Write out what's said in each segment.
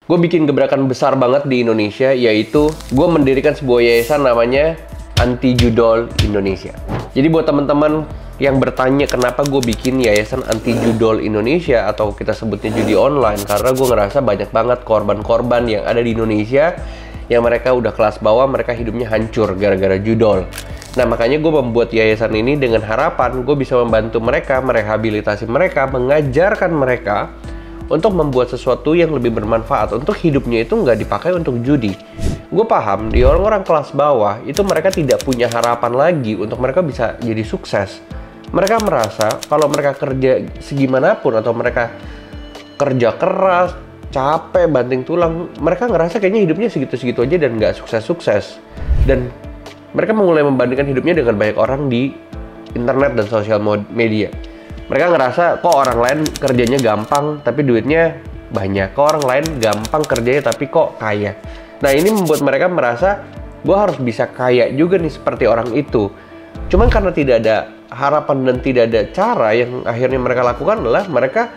gue bikin gebrakan besar banget di Indonesia, yaitu gue mendirikan sebuah yayasan namanya Anti Judol Indonesia. Jadi buat teman-teman yang bertanya kenapa gue bikin yayasan Anti Judol Indonesia, atau kita sebutnya judi online, karena gue ngerasa banyak banget korban-korban yang ada di Indonesia yang mereka udah kelas bawah, mereka hidupnya hancur gara-gara judol. Nah, makanya gue membuat yayasan ini dengan harapan gue bisa membantu mereka, merehabilitasi mereka, mengajarkan mereka untuk membuat sesuatu yang lebih bermanfaat, untuk hidupnya itu nggak dipakai untuk judi. Gue paham di orang-orang kelas bawah itu mereka tidak punya harapan lagi untuk mereka bisa jadi sukses. Mereka merasa kalau mereka kerja segimanapun atau mereka kerja keras, capek, banting tulang, mereka ngerasa kayaknya hidupnya segitu-segitu aja dan nggak sukses-sukses. Dan mereka mulai membandingkan hidupnya dengan banyak orang di internet dan sosial media. Mereka ngerasa kok orang lain kerjanya gampang tapi duitnya banyak, kok orang lain gampang kerjanya tapi kok kaya. Nah, ini membuat mereka merasa gue harus bisa kaya juga nih seperti orang itu. Cuman karena tidak ada harapan dan tidak ada cara, yang akhirnya mereka lakukan adalah mereka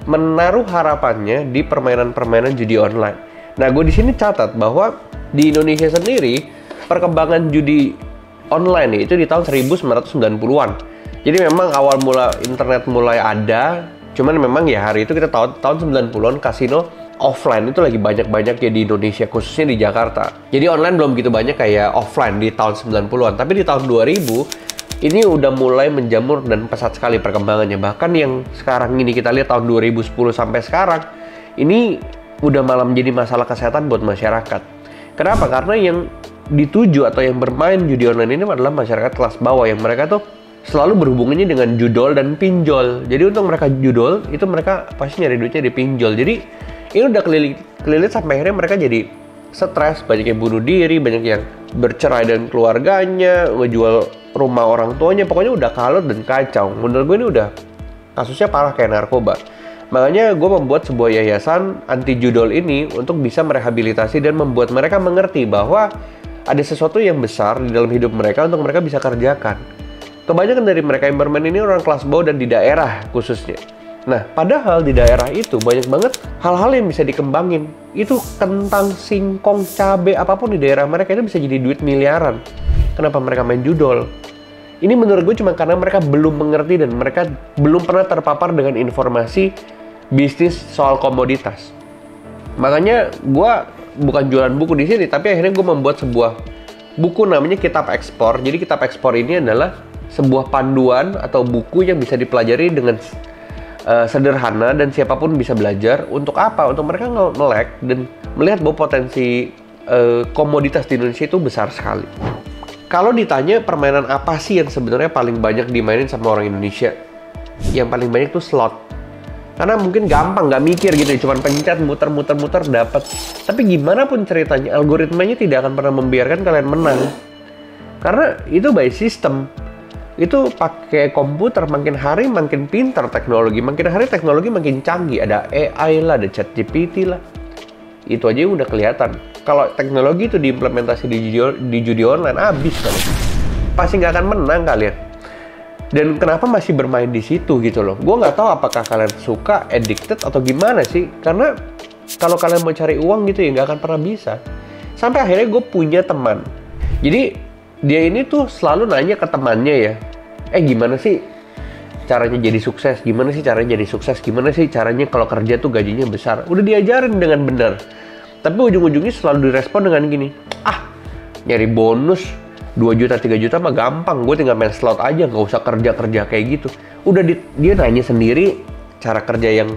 menaruh harapannya di permainan-permainan judi online. Nah, gue di sini catat bahwa di Indonesia sendiri perkembangan judi online itu di tahun 1990-an. Jadi memang awal mula internet mulai ada, cuman memang ya hari itu kita tahu tahun 90-an kasino offline itu lagi banyak-banyak ya di Indonesia, khususnya di Jakarta. Jadi online belum begitu banyak kayak offline di tahun 90-an, tapi di tahun 2000 ini udah mulai menjamur dan pesat sekali perkembangannya. Bahkan yang sekarang ini kita lihat tahun 2010 sampai sekarang, ini udah malah menjadi masalah kesehatan buat masyarakat. Kenapa? Karena yang dituju atau yang bermain judi online ini adalah masyarakat kelas bawah yang mereka tuh selalu berhubungannya dengan judol dan pinjol. Jadi untuk mereka judol, itu mereka pasti nyari duitnya di pinjol. Jadi ini udah kelilit sampai akhirnya mereka jadi stres, banyak yang bunuh diri, banyak yang bercerai dengan keluarganya, ngejual rumah orang tuanya, pokoknya udah kalut dan kacau. Menurut gue ini udah kasusnya parah kayak narkoba. Makanya gue membuat sebuah yayasan anti judol ini untuk bisa merehabilitasi dan membuat mereka mengerti bahwa ada sesuatu yang besar di dalam hidup mereka untuk mereka bisa kerjakan. Kebanyakan dari mereka yang bermain ini orang kelas bawah dan di daerah khususnya. Nah, padahal di daerah itu banyak banget hal-hal yang bisa dikembangin. Itu kentang, singkong, cabe, apapun di daerah mereka itu bisa jadi duit miliaran. Kenapa mereka main judol? Ini menurut gue cuma karena mereka belum mengerti dan mereka belum pernah terpapar dengan informasi bisnis soal komoditas. Makanya gue bukan jualan buku di sini, tapi akhirnya gue membuat sebuah buku namanya Kitab Ekspor. Jadi Kitab Ekspor ini adalah sebuah panduan atau buku yang bisa dipelajari dengan sederhana dan siapapun bisa belajar. Untuk apa? Untuk mereka melek dan melihat bahwa potensi komoditas di Indonesia itu besar sekali. Kalau ditanya permainan apa sih yang sebenarnya paling banyak dimainin sama orang Indonesia? Yang paling banyak tuh slot. Karena mungkin gampang, nggak mikir gitu, cuman pencet, muter-muter dapat. Tapi gimana pun ceritanya, algoritmanya tidak akan pernah membiarkan kalian menang. Karena itu by system. Itu pakai komputer, makin hari makin pintar teknologi, makin hari teknologi makin canggih. Ada AI lah, ada ChatGPT lah. Itu aja udah kelihatan. Kalau teknologi itu diimplementasi di judi online, habis kali. Pasti nggak akan menang kalian. Dan kenapa masih bermain di situ gitu loh? Gue nggak tahu apakah kalian suka, addicted atau gimana sih? Karena kalau kalian mau cari uang gitu ya nggak akan pernah bisa. Sampai akhirnya gue punya teman. Jadi dia ini tuh selalu nanya ke temannya ya, gimana sih caranya jadi sukses? Gimana sih caranya jadi sukses? Gimana sih caranya kalau kerja tuh gajinya besar? Udah diajarin dengan benar. Tapi ujung-ujungnya selalu direspon dengan gini, nyari bonus 2 juta, 3 juta mah gampang, gue tinggal main slot aja, nggak usah kerja-kerja kayak gitu. Udah dia nanya sendiri cara kerja yang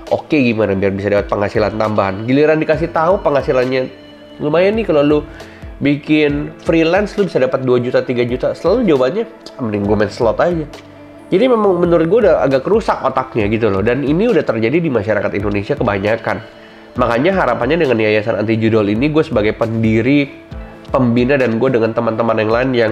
oke gimana biar bisa dapat penghasilan tambahan. Giliran dikasih tahu penghasilannya lumayan nih, kalau lu bikin freelance lu bisa dapat 2 juta, 3 juta. Selalu jawabannya, mending gue main slot aja. Jadi memang menurut gue udah agak kerusak otaknya gitu loh. Dan ini udah terjadi di masyarakat Indonesia kebanyakan. Makanya harapannya dengan yayasan anti judol ini, gue sebagai pendiri, pembina, dan gue dengan teman-teman yang lain yang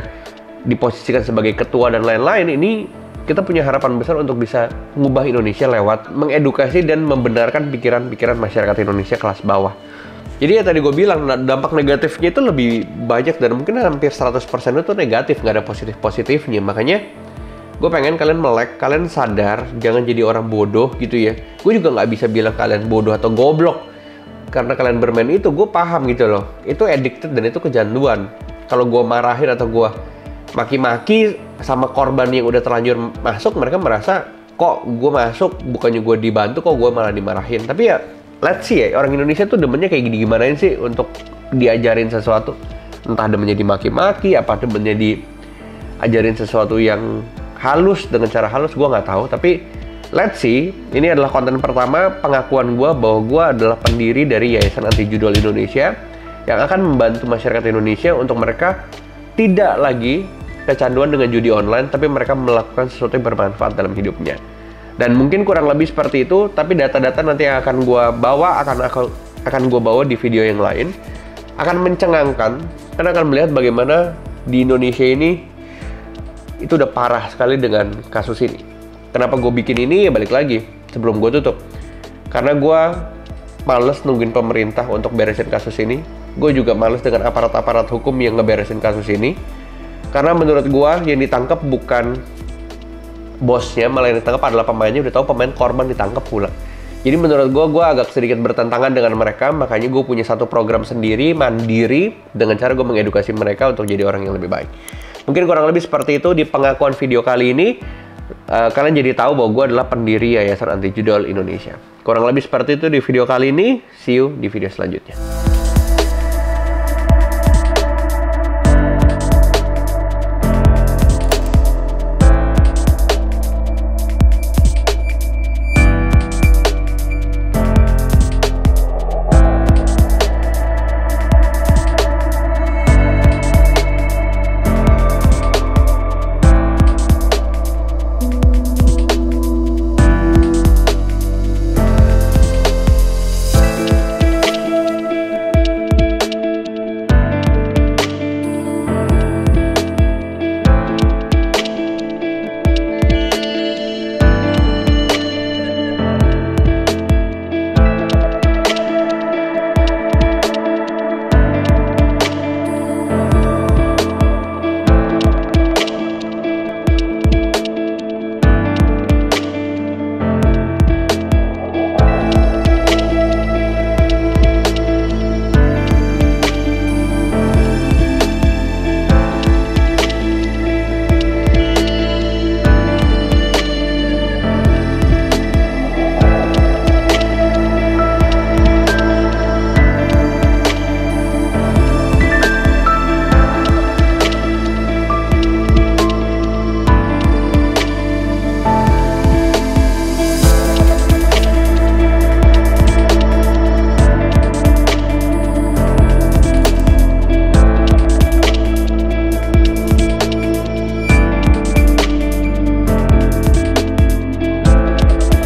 diposisikan sebagai ketua dan lain-lain, ini kita punya harapan besar untuk bisa mengubah Indonesia lewat mengedukasi dan membenarkan pikiran-pikiran masyarakat Indonesia kelas bawah. Jadi ya tadi gue bilang, dampak negatifnya itu lebih banyak dan mungkin hampir 100% itu negatif, nggak ada positif-positifnya. Makanya gue pengen kalian melek, kalian sadar, jangan jadi orang bodoh gitu ya. Gue juga nggak bisa bilang kalian bodoh atau goblok. karena kalian bermain itu, gue paham gitu loh. Itu addicted dan itu kecanduan. Kalau gue marahin atau gue maki-maki sama korban yang udah terlanjur masuk, mereka merasa kok gue masuk bukannya gue dibantu, kok gue malah dimarahin. Tapi ya let's see ya, orang Indonesia tuh demennya kayak gimanain sih untuk diajarin sesuatu. Entah demennya dimaki-maki, apa demennya diajarin sesuatu yang halus dengan cara halus, gue nggak tahu. Tapi let's see, ini adalah konten pertama pengakuan gue bahwa gue adalah pendiri dari Yayasan Anti Judol Indonesia yang akan membantu masyarakat Indonesia untuk mereka tidak lagi kecanduan dengan judi online, tapi mereka melakukan sesuatu yang bermanfaat dalam hidupnya. Dan mungkin kurang lebih seperti itu, tapi data-data nanti yang akan gue bawa, akan gue bawa di video yang lain, akan mencengangkan, karena akan melihat bagaimana di Indonesia ini itu udah parah sekali dengan kasus ini. Kenapa gue bikin ini? Ya balik lagi, sebelum gue tutup. Karena gue males nungguin pemerintah untuk beresin kasus ini. Gue juga males dengan aparat-aparat hukum yang ngeberesin kasus ini. Karena menurut gue yang ditangkap bukan bosnya, malah yang ditangkap adalah pemainnya. Udah tahu pemain korban ditangkap pula. Jadi menurut gue agak sedikit bertentangan dengan mereka. Makanya gue punya satu program sendiri, mandiri, dengan cara gue mengedukasi mereka untuk jadi orang yang lebih baik. Mungkin kurang lebih seperti itu di pengakuan video kali ini. Kalian jadi tahu bahwa gue adalah pendiri Yayasan Anti Judol Indonesia. Kurang lebih seperti itu di video kali ini. See you di video selanjutnya.